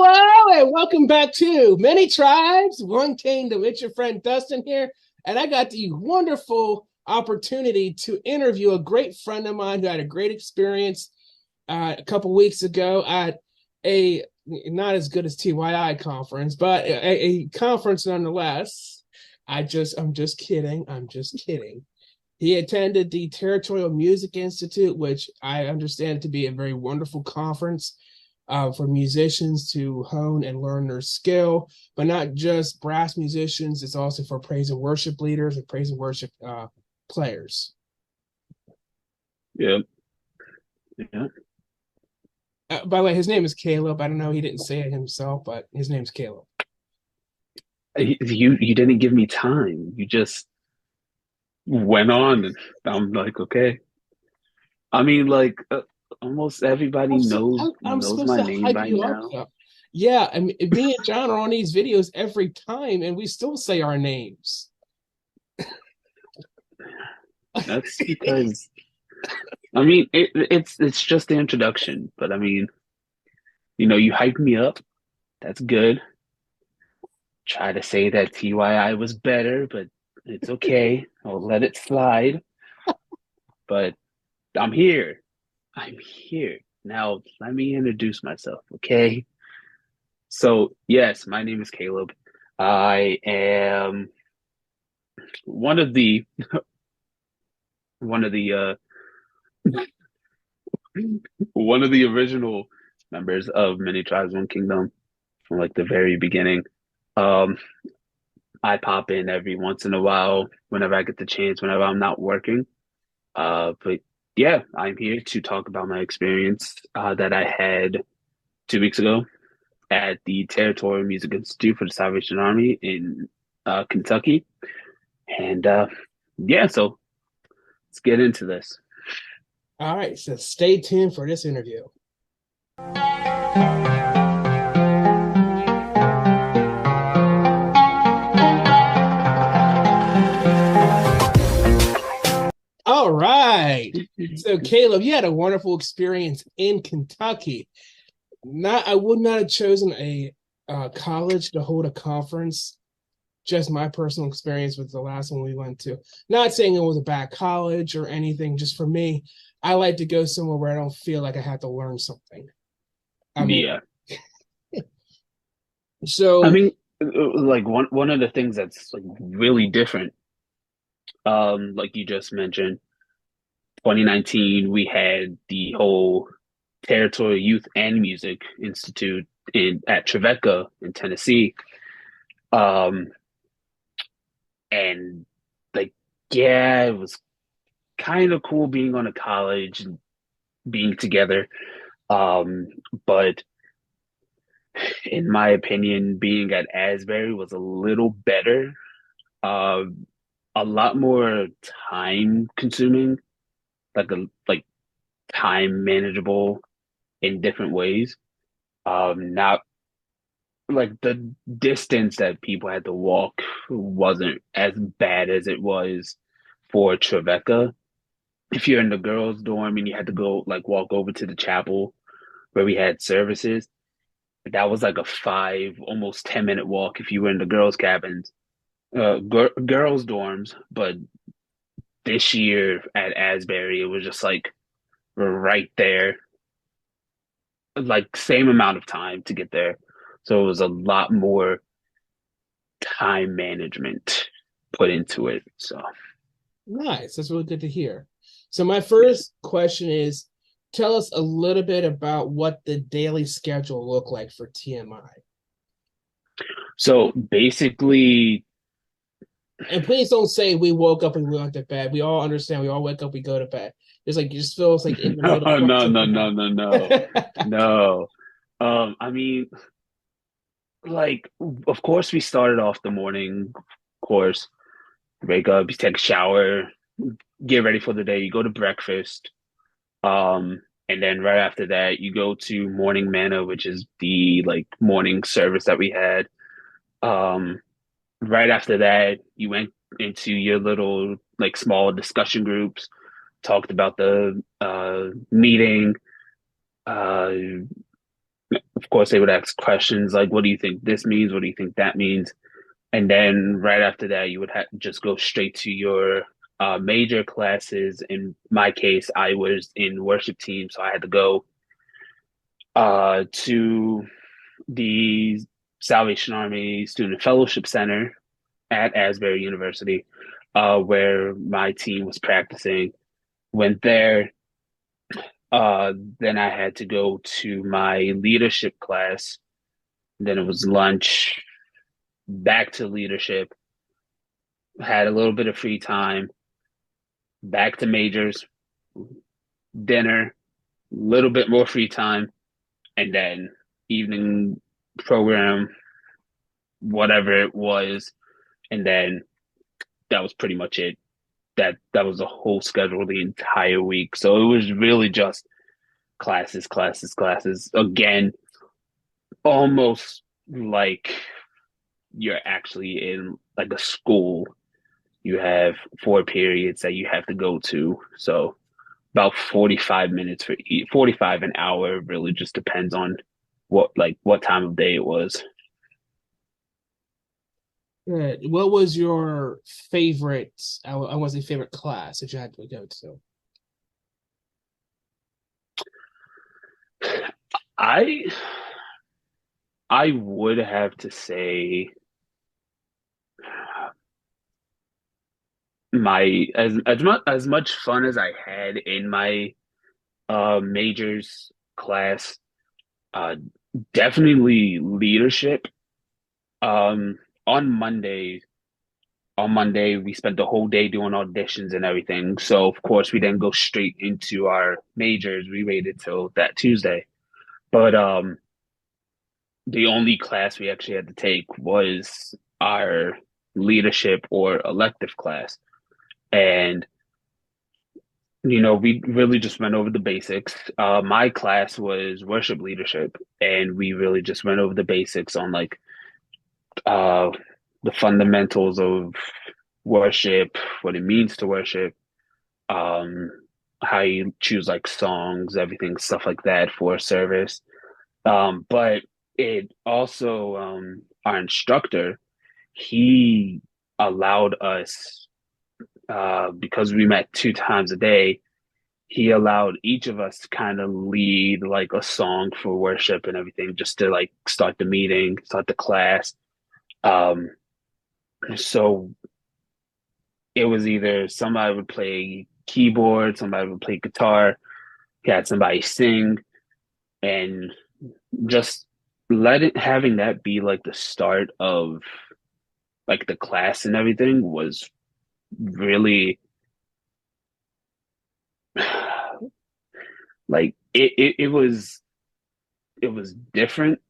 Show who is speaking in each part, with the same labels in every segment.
Speaker 1: Hello and welcome back to Many Tribes, One Kingdom. It's your friend Dustin here, and I got the wonderful opportunity to interview a great friend of mine who had a great experience a couple weeks ago at a not as good as TYI conference, but a conference nonetheless. I'm just kidding. I'm just kidding. He attended the Territorial Music Institute, which I understand to be a very wonderful conference for musicians to hone and learn their skill, but not just brass musicians. It's also for praise and worship leaders and praise and worship players.
Speaker 2: Yeah, yeah.
Speaker 1: By the way, his name is Caleb. I don't know, he didn't say it himself, but his name's Caleb.
Speaker 2: You didn't give me time. You just went on, and I'm like, okay. I mean, like almost everybody
Speaker 1: I'm
Speaker 2: knows
Speaker 1: supposed
Speaker 2: my
Speaker 1: to
Speaker 2: name
Speaker 1: hype
Speaker 2: by
Speaker 1: you up,
Speaker 2: now.
Speaker 1: though. Yeah, I mean, me and John are on these videos every time, and we still say our names.
Speaker 2: That's because I mean it's just the introduction, but I mean, you hyped me up. That's good. Try to say that TYI was better, but it's okay. I'll let it slide. But I'm here. I'm here. Now let me introduce myself, okay? So, yes, my name is Caleb. I am one of the one of the one of the original members of Many Tribes One Kingdom from like the very beginning. Um, I pop in every once in a while whenever I get the chance, whenever I'm not working. But yeah, I'm here to talk about my experience that I had 2 weeks ago at the Territorial Music Institute for the Salvation Army in Kentucky. And yeah, so let's get into this.
Speaker 1: All right, so stay tuned for this interview. All right. So, Caleb, you had a wonderful experience in Kentucky. I would not have chosen a college to hold a conference. Just my personal experience with the last one we went to. Not saying it was a bad college or anything. Just for me, I like to go somewhere where I don't feel like I have to learn something. I mean,
Speaker 2: Yeah. I
Speaker 1: so
Speaker 2: mean, like one of the things that's like really different, like you just mentioned, 2019, we had the whole Territorial Youth and Music Institute in at Trevecca in Tennessee. Um, and like, yeah, it was kind of cool being on a college and being together. Um, but in my opinion, being at Asbury was a little better, uh, a lot more time consuming, like time manageable in different ways. Not like the distance that people had to walk wasn't as bad as it was for Trevecca. If you're in the girls' dorm and you had to go like walk over to the chapel where we had services, that was like a almost 10 minute walk if you were in the girls' cabins, girls' dorms. But this year at Asbury, it was just like right there, like same amount of time to get there. So it was a lot more time management put into it. So
Speaker 1: nice. That's really good to hear. So my first question is, tell us a little bit about what the daily schedule looked like for TMI.
Speaker 2: so basically,
Speaker 1: And please don't say we woke up and we went to bed. We all understand. We all wake up, we go to bed. It's like it just feels like in the
Speaker 2: no,
Speaker 1: middle of
Speaker 2: no, no,
Speaker 1: something
Speaker 2: no, no, no,
Speaker 1: else.
Speaker 2: no. I mean, like, of course, we started off the morning, of course, wake up, you take a shower, get ready for the day, you go to breakfast. And then right after that, you go to morning manna, which is the like morning service that we had. Um, right after that, you went into your little like small discussion groups, talked about the meeting, uh, Of course, they would ask questions like, "What do you think this means? What do you think that means?" And then right after that, you would just go straight to your major classes. In my case, I was in worship team, so I had to go to the Salvation Army Student Fellowship Center at Asbury University, where my team was practicing. Went there. Then I had to go to my leadership class. Then it was lunch, back to leadership, had a little bit of free time, back to majors, dinner, little bit more free time, and then evening program, whatever it was, and then that was pretty much it. That was the whole schedule the entire week. So it was really just classes, classes, classes. Again, almost like you're actually in like a school. You have 4 periods that you have to go to. So about 45 minutes for each, 45 an hour, really just depends on what time of day it was.
Speaker 1: Good. What was your favorite? I was a favorite class that you had to go to.
Speaker 2: I I would have to say my as much fun as I had in my majors class, uh definitely leadership. Um on Monday we spent the whole day doing auditions and everything. So of course we didn't go straight into our majors. We waited till that Tuesday. But the only class we actually had to take was our leadership or elective class. And we really just went over the basics. My class was worship leadership, and we really just went over the basics on like uh, the fundamentals of worship, what it means to worship, um, how you choose like songs, everything, stuff like that for a service. But it also, our instructor, he allowed us, because we met 2 times a day, he allowed each of us to kind of lead like a song for worship and everything, just to like start the meeting, start the class. Um, so it was either somebody would play keyboard, somebody would play guitar, you had somebody sing, and just having that be like the start of like the class and everything was really like it was different,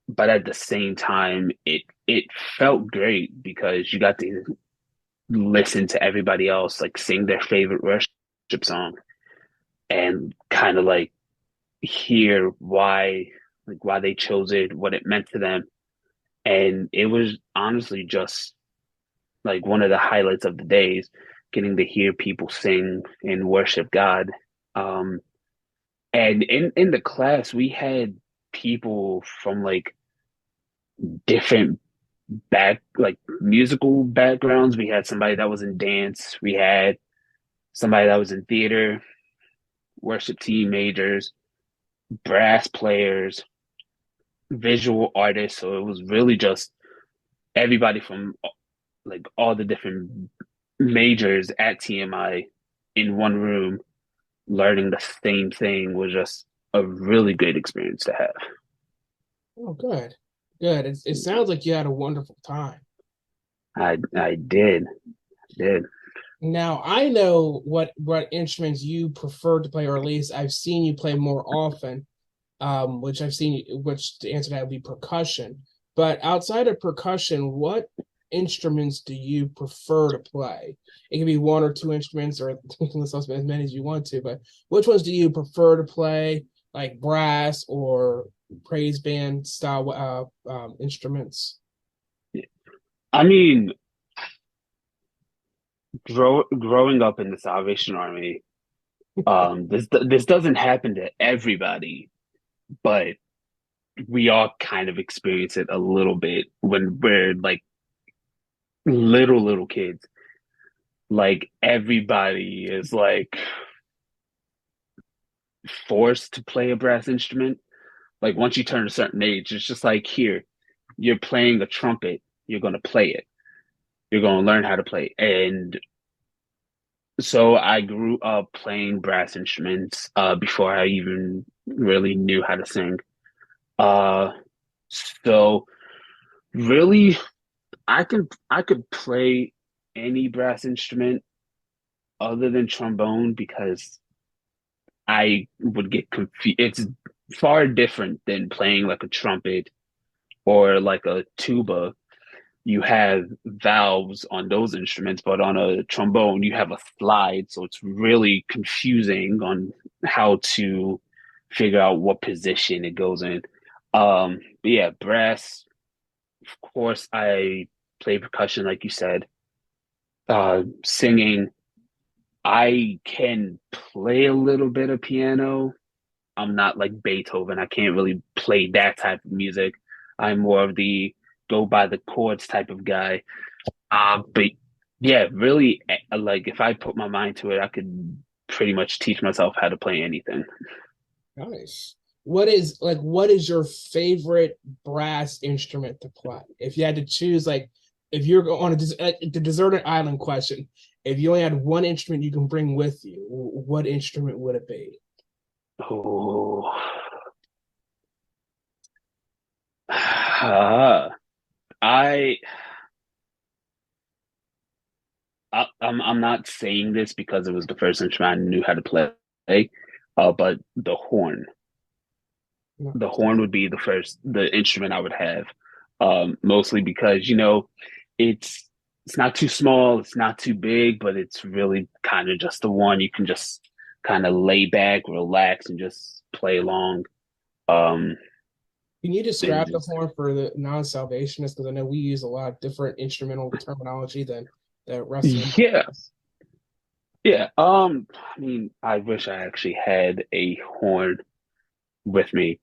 Speaker 2: but at the same time it felt great because you got to listen to everybody else like sing their favorite worship song and kind of like hear why they chose it, what it meant to them. And it was honestly just like one of the highlights of the days, getting to hear people sing and worship God. Um, and in the class, we had people from like different like musical backgrounds. We had somebody that was in dance. We had somebody that was in theater, worship team majors, brass players, visual artists. So it was really just everybody from like all the different majors at TMI in one room learning the same thing was just a really great experience to have.
Speaker 1: Oh, good. Good. It sounds like you had a wonderful time.
Speaker 2: I did.
Speaker 1: Now I know what instruments you prefer to play, or at least I've seen you play more often. Which I've seen, which to answer that would be percussion. But outside of percussion, what instruments do you prefer to play? It can be one or two instruments, or list as many as you want to. But which ones do you prefer to play, like brass or praise band style instruments?
Speaker 2: I mean, growing up in the Salvation Army, this doesn't happen to everybody, but we all kind of experience it a little bit when we're like little kids. Like everybody is like forced to play a brass instrument. Like once you turn a certain age, it's just like here, you're playing a trumpet, you're gonna play it. You're gonna learn how to play. And so I grew up playing brass instruments before I even really knew how to sing. Uh, so really, I could play any brass instrument other than trombone because I would get confused. It's far different than playing like a trumpet or like a tuba. You have valves on those instruments, but on a trombone, you have a slide. So it's really confusing on how to figure out what position it goes in. But yeah, brass, of course, I play percussion, like you said. Singing, I can play a little bit of piano. I'm not like Beethoven. I can't really play that type of music. I'm more of the go by the chords type of guy. But yeah, really, like if I put my mind to it, I could pretty much teach myself how to play anything.
Speaker 1: Nice. What is your favorite brass instrument to play? If you had to choose, like, if you're on the deserted island question, if you only had one instrument you can bring with you, what instrument would it be?
Speaker 2: Oh, uh, I, I'm not saying this because it was the first instrument I knew how to play, but the horn.
Speaker 1: No.
Speaker 2: The horn would be the instrument I would have, mostly because it's not too small, it's not too big, but it's really kind of just the one you can just kind of lay back, relax, and just play along. Um,
Speaker 1: Can you
Speaker 2: and
Speaker 1: describe the
Speaker 2: just
Speaker 1: horn for the non-salvationists? Because I know we use a lot of different instrumental terminology than the rest of them.
Speaker 2: yeah, yeah. I mean, I wish I actually had a horn with me.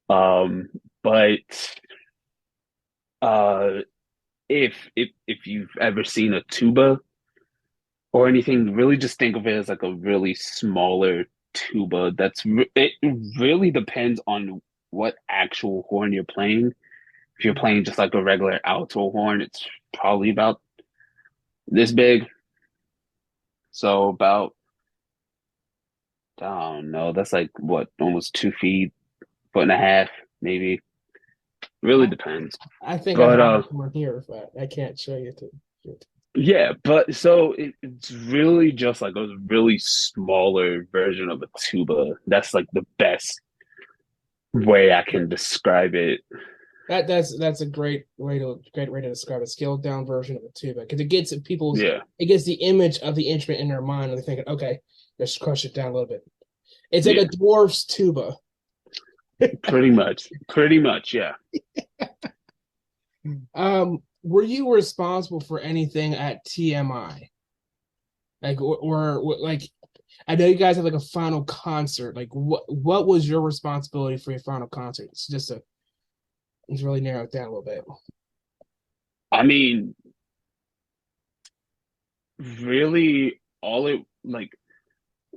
Speaker 2: Um, but uh, if you've ever seen a tuba or anything, really just think of it as like a really smaller tuba. It really depends on what actual horn you're playing. If you're playing just like a regular alto horn, it's probably about this big. So about, I don't know, that's like what, almost 2 feet, foot and a half, maybe. Really
Speaker 1: I,
Speaker 2: depends.
Speaker 1: I think I
Speaker 2: But
Speaker 1: have one here, but I can't show you to.
Speaker 2: yeah, but so it's really just like a really smaller version of a tuba. That's like the best way I can describe it.
Speaker 1: That's a great way to describe a scaled down version of a tuba because
Speaker 2: Yeah,
Speaker 1: it gets the image of the instrument in their mind and they're thinking, okay, let's crush it down a little bit. It's like a
Speaker 2: yeah,
Speaker 1: dwarf's tuba.
Speaker 2: pretty much. Pretty much, yeah.
Speaker 1: Were you responsible for anything at TMI? Like, like, I know you guys have like a final concert. Like, what was your responsibility for your final concert? It's really narrow it down a little bit.
Speaker 2: I mean, really all it like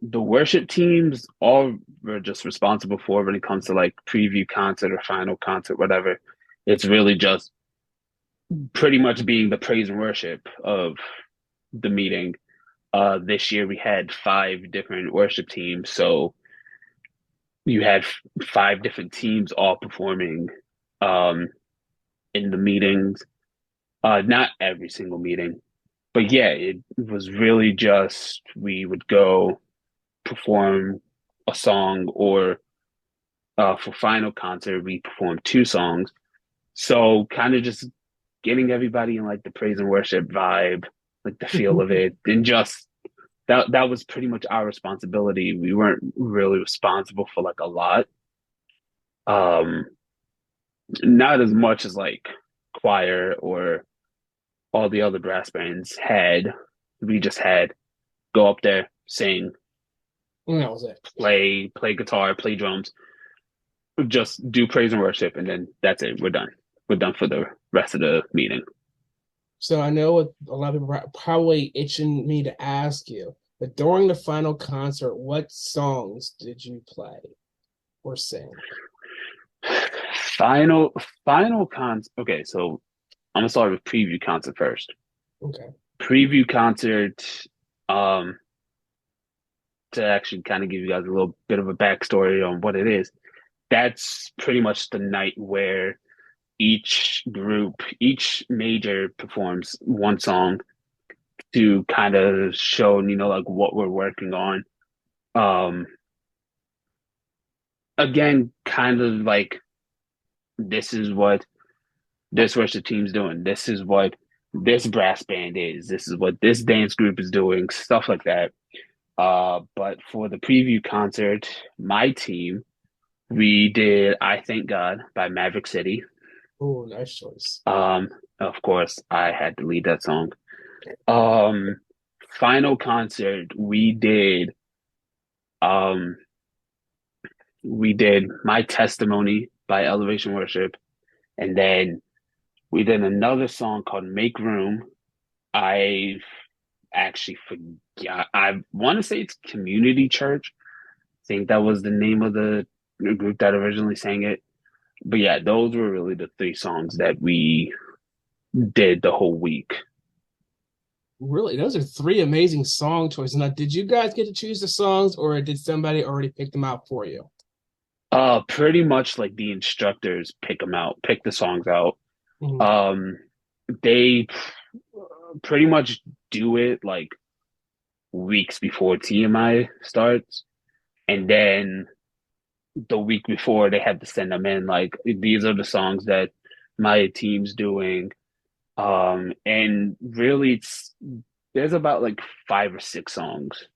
Speaker 2: the worship teams all were just responsible for when it comes to like preview concert or final concert, whatever. It's really just pretty much being the praise and worship of the meeting. This year we had 5 different worship teams, so you had 5 different teams all performing um, in the meetings. Not every single meeting, but yeah, it was really just we would go perform a song, or for final concert we performed 2 songs. So kind of just getting everybody in like the praise and worship vibe, like the feel of it, and just that was pretty much our responsibility. We weren't really responsible for like a lot. Um, Not as much as like choir or all the other brass bands had. We just had go up there, sing,
Speaker 1: And that was it.
Speaker 2: play guitar, play drums. just do praise and worship, and then that's it. We're done. We're done for the rest of the meeting.
Speaker 1: So I know what a lot of people are probably itching me to ask you, but during the final concert, what songs did you play or sing?
Speaker 2: Final, final cons. Okay, so I'm gonna start with preview concert first.
Speaker 1: Okay.
Speaker 2: Preview concert, um, to actually kind of give you guys a little bit of a backstory on what it is. That's pretty much the night where each group, each major performs one song to kind of show, like what we're working on. Um, Again, kind of like this is what this worship team's doing. This is what this brass band is. This is what this dance group is doing, stuff like that. But for the preview concert, my team, we did I Thank God by Maverick City.
Speaker 1: Oh, nice choice.
Speaker 2: Of course, I had to lead that song. Um, Final concert, um we did My Testimony by Elevation Worship, and then we did another song called Make Room. I actually forgot. I want to say it's Community Church. I think that was the name of the group that originally sang it. But yeah, those were really the three songs that we did the whole week.
Speaker 1: Really, those are three amazing song choices. Now, did you guys get to choose the songs, or did somebody already pick them out for you?
Speaker 2: Pretty much like the instructors pick them out, pick the songs out.
Speaker 1: Mhm.
Speaker 2: Um, they pretty much do it like weeks before TMI starts, and then the week before they have to send them in. Like these are the songs that my team's doing. And really, it's there's about like 5 or 6 songs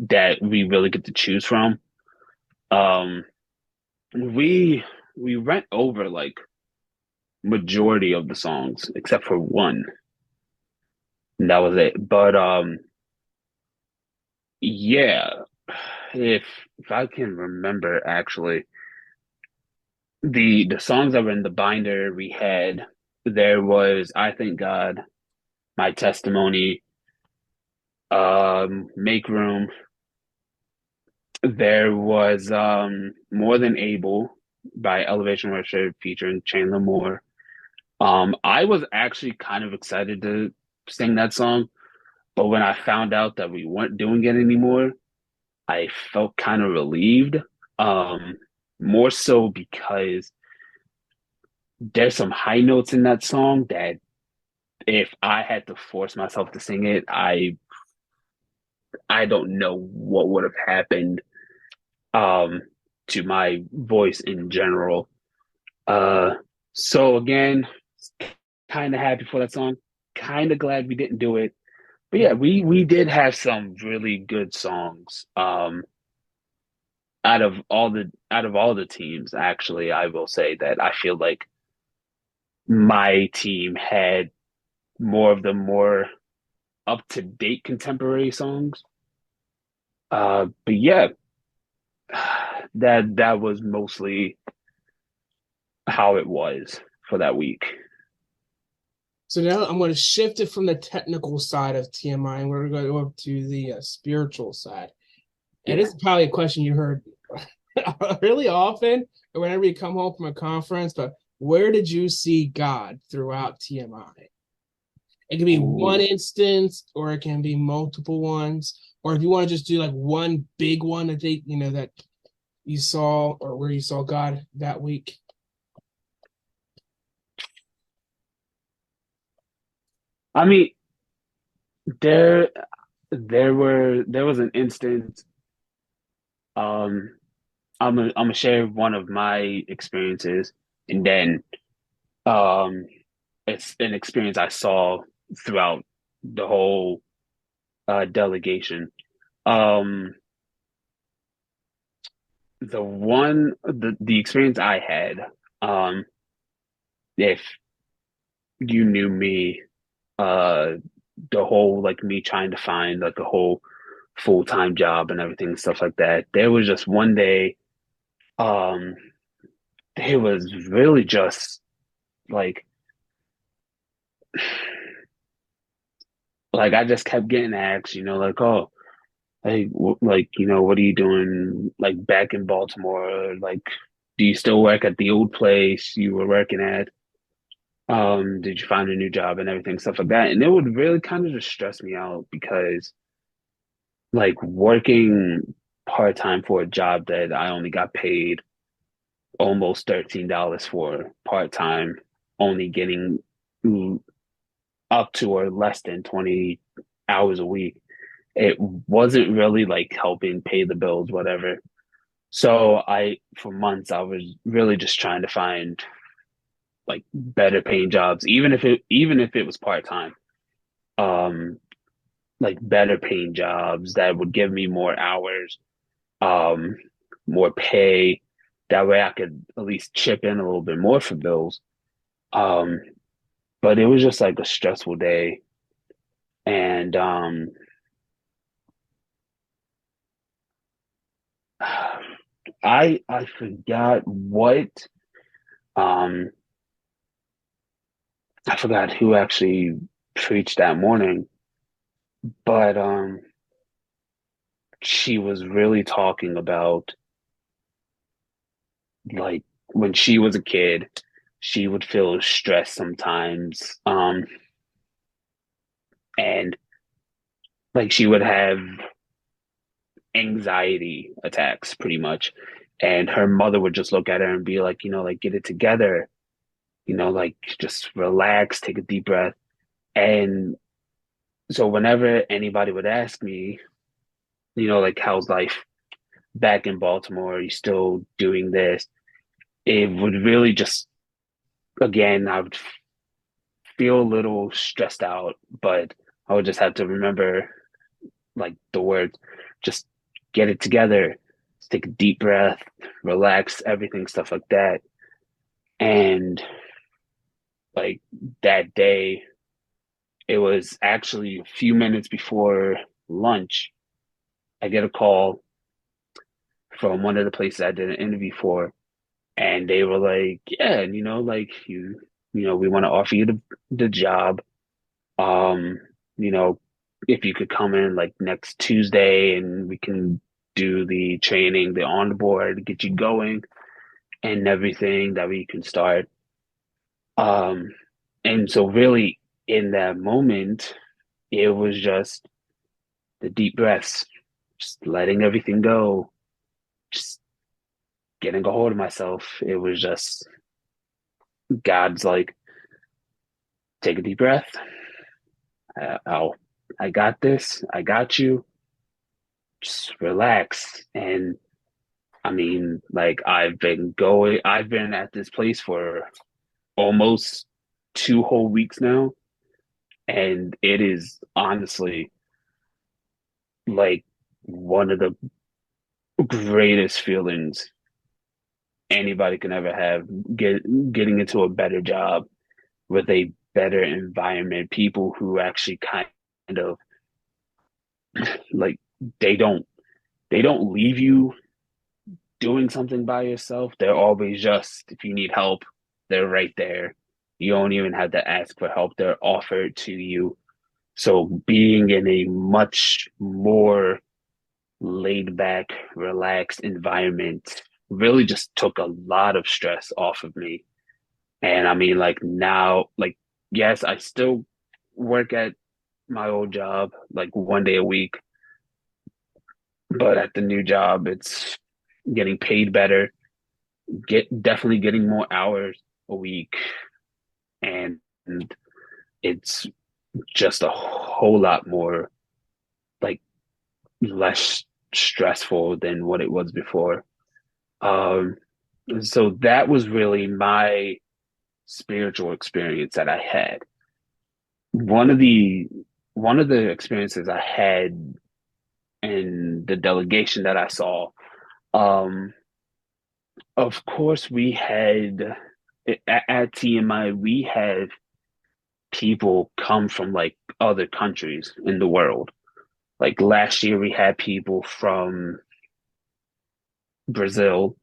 Speaker 2: that we really get to choose from. Um, we we went over like majority of the songs except for one, and that was it. But yeah, if if I can remember actually, the songs that were in the binder we had, there was I Thank God, My Testimony, Make Room. There was More Than Able by Elevation Worship featuring Chandler Moore. I was actually kind of excited to sing that song, but when I found out that we weren't doing it anymore, I felt kind of relieved. Um, More so because there's some high notes in that song that if I had to force myself to sing it, I don't know what would have happened um to my voice in general. Uh so again, kind of happy for that song. Kind of glad we didn't do it. But yeah, we did have some really good songs. Out of all the teams, actually, I will say that I feel like my team had more of the more up to date contemporary songs. But yeah, that was mostly how it was for that week.
Speaker 1: So now I'm going to shift it from the technical side of TMI, and we're going to go up to the spiritual side. And
Speaker 2: Yeah.
Speaker 1: this is probably a question you heard really often whenever you come home from a conference, but where did you see God throughout TMI? It can be one
Speaker 2: Ooh.
Speaker 1: instance, or it can be multiple ones, or if you want to just do like one big one that that you saw, or where you saw God that week.
Speaker 2: I mean, there there was an instance. Um, I'm gonna share one of my experiences, and then um, it's an experience I saw throughout the whole delegation. Um, the experience I had, um, if you knew me, uh, the whole like me trying to find like a whole full-time job and everything, stuff like that. There was just one day, um, it was really just like I just kept getting asked, like, oh, like, what are you doing, like, back in Baltimore? Like, do you still work at the old place you were working at? Did you find a new job and everything, stuff like that? And it would really kind of just stress me out because, like, working part-time for a job that I only got paid almost $13 for part-time, only getting up to or less than 20 hours a week. It wasn't really like helping pay the bills, whatever. So for months, I was really just trying to find like better paying jobs, even if it was part-time. Um, like better paying jobs that would give me more hours, um, more pay. That way I could at least chip in a little bit more for bills. Um, but it was just like a stressful day. And I forgot um I forgot who actually preached that morning, but she was really talking about like when she was a kid, she would feel stressed sometimes, and like she would have anxiety attacks pretty much, and her mother would just look at her and be like, like get it together, like just relax, take a deep breath. And so whenever anybody would ask me, like how's life back in Baltimore? Are you still doing this? It would really just, again, I would feel a little stressed out, but I would just have to remember like the words, just get it together, just take a deep breath, relax, everything, stuff like that. And like that day, it was actually a few minutes before lunch. I get a call from one of the places I did an interview for, and they were like, "Yeah, like we want to offer you the job. Um, you know, if you could come in like next Tuesday, and we can do the training, the onboard, get you going, and everything that we can start." Um, and so really in that moment, it was just the deep breaths, just letting everything go, just getting a hold of myself. It was just God's like, take a deep breath. I'll, I got this. I got you. Just relax. And I mean, like I've been at this place for almost 2 whole weeks now, and it is honestly like one of the greatest feelings anybody can ever have. Getting into a better job with a better environment, people who actually kind of like they don't they don't leave you doing something by yourself. They're always just, if you need help, they're right there. You don't even have to ask for help. They're offered to you. So being in a much more laid back, relaxed environment really just took a lot of stress off of me. And I mean, like now, like, yes, I still work at my old job like one day a week, but at the new job, it's getting paid better, definitely getting more hours a week, and it's just a whole lot more like less stressful than what it was before. Um, so that was really my spiritual experience that I had. One of the one of the experiences I had in the delegation that I saw, um, of course, we had at TMI, we had people come from like other countries in the world. Like last year, we had people from Brazil.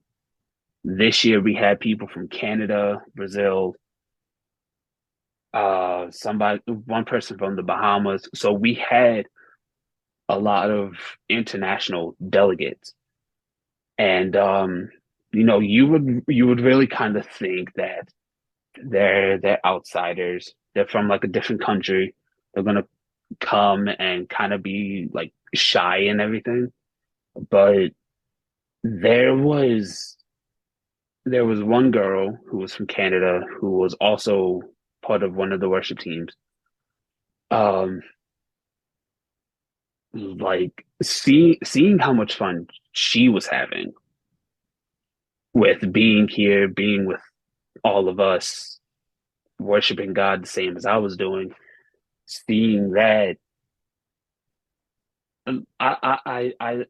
Speaker 2: This year we had people from Canada, Brazil, one person from the Bahamas. So we had a lot of international delegates. And you would really kind of think that they're outsiders. They're from like a different country. They're gonna come and kind of be like shy and everything. But there was there was one girl who was from Canada who was also part of one of the worship teams. Um, like seeing how much fun she was having with being here, being with all of us, worshiping God the same as I was doing, seeing that I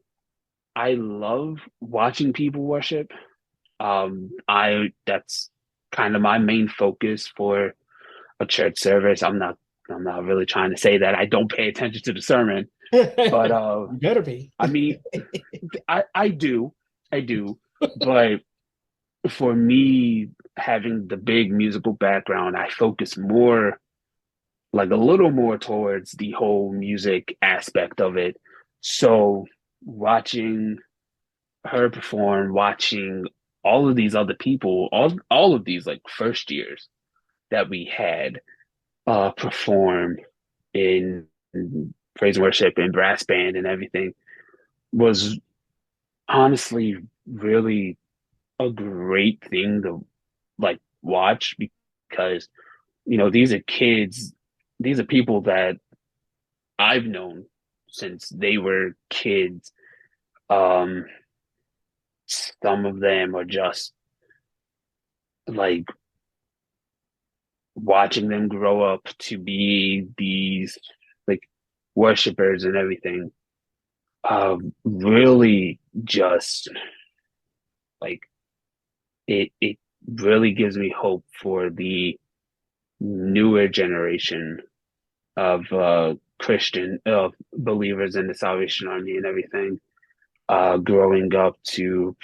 Speaker 2: I love watching people worship. I That's kind of my main focus for a church service. I'm not really trying to say that I don't pay attention to the sermon, but
Speaker 1: You better be.
Speaker 2: I mean I do. I do. But for me, having the big musical background, I focus more like a little more towards the whole music aspect of it. So watching her perform, watching all of these other people, all of these like first years that we had perform in praise and worship and brass band and everything was honestly really a great thing to like watch because these are kids, these are people that I've known since they were kids. Um, some of them are just like watching them grow up to be these like worshipers and everything. Really just like it really gives me hope for the newer generation of Christian of believers in the Salvation Army and everything, growing up to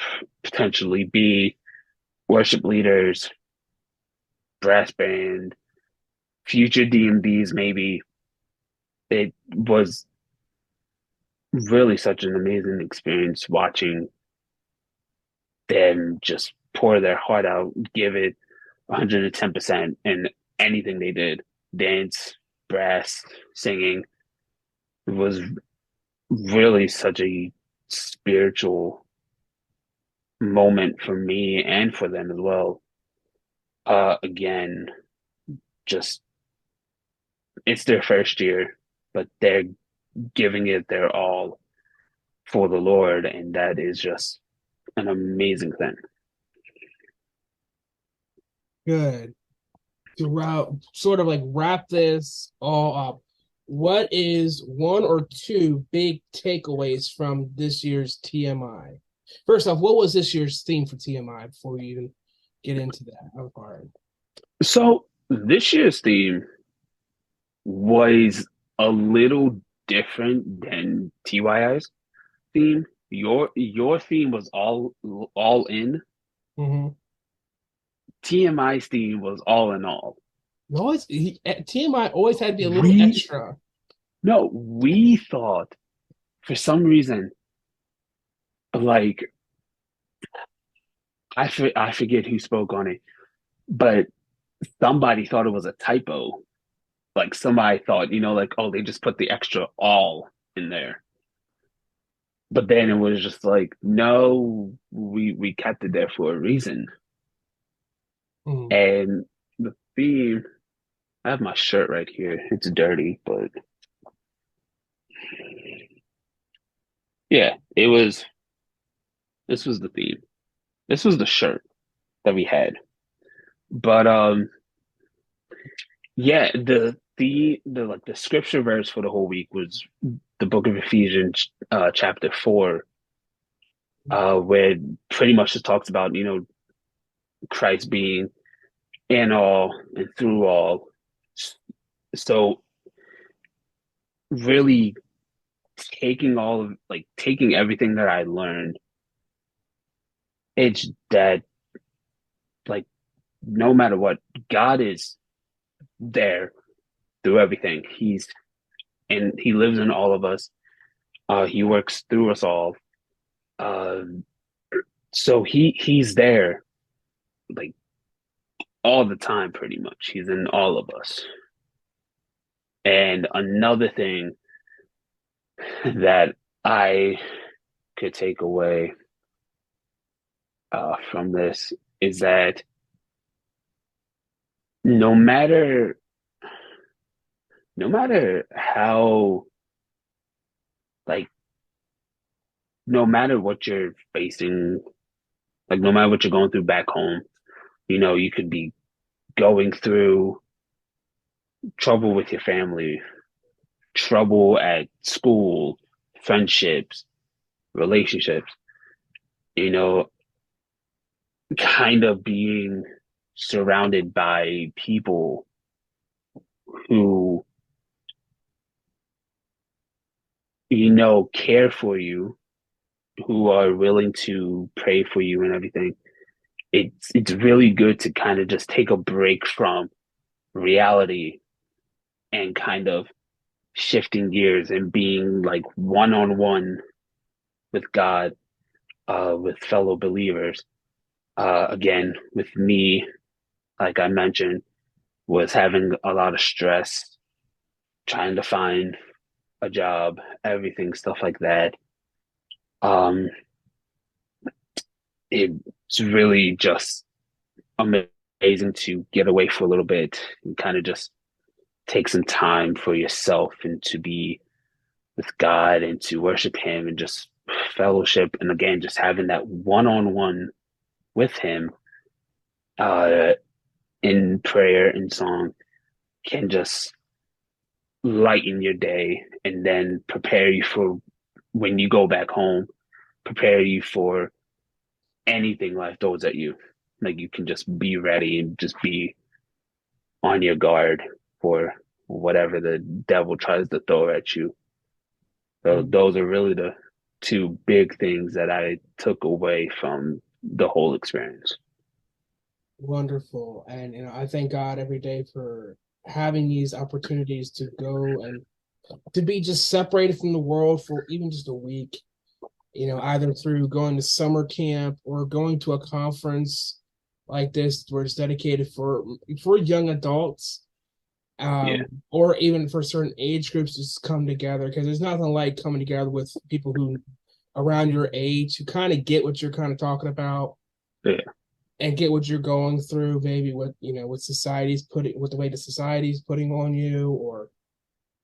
Speaker 2: potentially be worship leaders, brass band, future DMDs, maybe. It was really such an amazing experience watching them just pour their heart out, give it 110% in anything they did. Dance, brass, singing. It was really such a spiritual moment for me and for them as well. Again, just it's their first year, but they're giving it their all for the Lord, and that is just an amazing thing.
Speaker 1: Good. To sort of like wrap this all up, what is one or two big takeaways from this year's TMI? First off, what was this year's theme for TMI before we even get into that part?
Speaker 2: So this year's theme was a little different than TYI's theme. Your theme was all in.
Speaker 1: Mm-hmm.
Speaker 2: TMI's theme was all in all.
Speaker 1: TMI always had to be a little
Speaker 2: We
Speaker 1: extra.
Speaker 2: no, we thought for some reason, like I forget who spoke on it, but somebody thought it was a typo. Like somebody thought, like, oh, they just put the extra all in there. But then it was just like, no, we kept it there for a reason.
Speaker 1: Mm.
Speaker 2: And the theme, I have my shirt right here. It's dirty, but yeah, this was the theme. This was the shirt that we had. But yeah, the like the scripture verse for the whole week was the book of Ephesians, chapter 4, where it pretty much just talks about, Christ being in all and through all. So really taking everything that I learned, it's that like no matter what, God is there through everything. He lives in all of us. He works through us all. Uh, so he's there like all the time, pretty much. He's in all of us. And another thing that I could take away from this is that no matter no matter how like no matter what you're facing, like no matter what you're going through back home, you could be going through trouble with your family, trouble at school, friendships, relationships, you know, kind of being surrounded by people who, care for you, who are willing to pray for you and everything. It's really good to kind of just take a break from reality and kind of shifting gears and being like one on one with God, with fellow believers. Again, with me, like I mentioned, was having a lot of stress, trying to find a job, everything, stuff like that. Um, it's really just amazing to get away for a little bit and kind of just take some time for yourself and to be with God and to worship Him and just fellowship. And again, just having that one on one with Him uh, in prayer and song can just lighten your day and then prepare you for when you go back home, prepare you for anything life throws at you. Like you can just be ready and just be on your guard for whatever the devil tries to throw at you. So those are really the two big things that I took away from the whole experience.
Speaker 1: Wonderful. And I thank God every day for having these opportunities to go and to be just separated from the world for even just a week, either through going to summer camp or going to a conference like this where it's dedicated for young adults,
Speaker 2: Yeah,
Speaker 1: or even for certain age groups to just come together, because there's nothing like coming together with people who around your age who kind of get what you're kind of talking about
Speaker 2: yeah,
Speaker 1: and get what you're going through, maybe what society's putting, what the weight of society's putting on you, or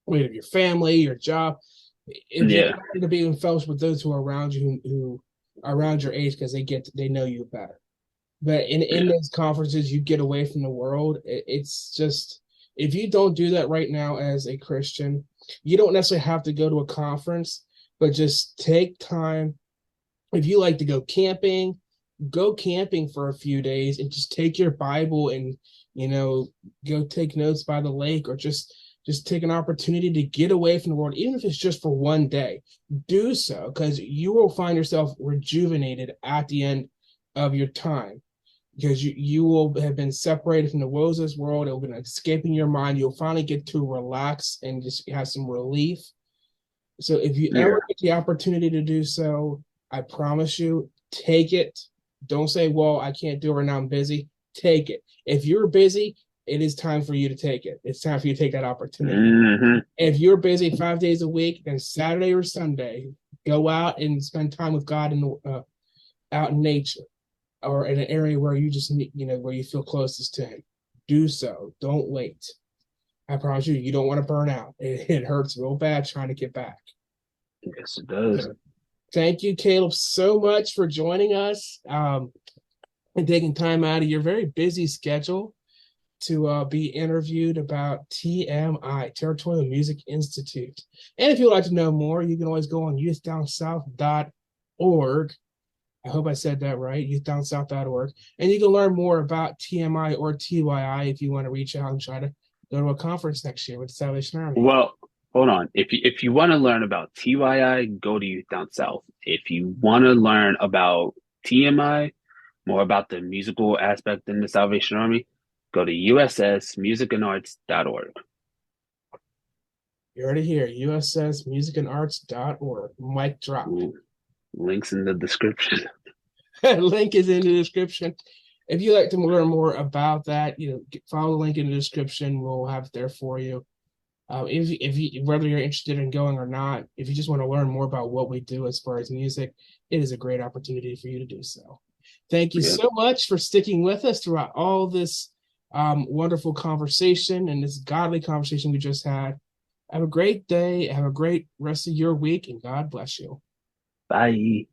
Speaker 1: weight of your family, your job. If you
Speaker 2: yeah,
Speaker 1: happen to be in fellowship with those who are around you, who are around your age, because they know you better. But in
Speaker 2: yeah,
Speaker 1: those conferences, you get away from the world. It's just, if you don't do that right now as a Christian, you don't necessarily have to go to a conference, but just take time. If you like to go camping for a few days and just take your Bible and you know go take notes by the lake, or just take an opportunity to get away from the world, even if it's just for one day. Do so, because you will find yourself rejuvenated at the end of your time, because you will have been separated from the woes of this world. It will be escaping your mind. You'll finally get to relax and just have some relief. So if you
Speaker 2: yeah.
Speaker 1: ever get the opportunity to do so, I promise you, take it. Don't say, well, I can't do it right now, I'm busy. Take it. If you're busy, it is time for you to take it. It's time for you to take that opportunity.
Speaker 2: Hmm.
Speaker 1: If you're busy 5 days a week, then Saturday or Sunday, go out and spend time with God out in nature, or in an area where you just need, where you feel closest to Him. Do so. Don't wait. I promise you, you don't want to burn out. It hurts real bad trying to get back.
Speaker 2: Yes, it does.
Speaker 1: So, thank you, Caleb, so much for joining us, and taking time out of your very busy schedule to be interviewed about TMI, Territorial Music Institute. And if you'd like to know more, you can always go on youthdownsouth.org. I hope I said that right, youthdownsouth.org. And you can learn more about TMI or TYI if you want to reach out and try to go to a conference next year with the Salvation Army.
Speaker 2: Well, hold on. If you want to learn about TYI, go to Youth Down South. If you want to learn about TMI, more about the musical aspect in the Salvation Army, go to ussmusicandarts.org.
Speaker 1: You heard it here, ussmusicandarts.org. Mic drop.
Speaker 2: Links in the description.
Speaker 1: Link is in the description. If you'd like to learn more about that, follow the link in the description. We'll have it there for you. If you, whether you're interested in going or not, if you just want to learn more about what we do as far as music, it is a great opportunity for you to do so. Thank you so much for sticking with us throughout all this wonderful conversation and this godly conversation we just had. Have a great day. Have a great rest of your week, and God bless you.
Speaker 2: Bye.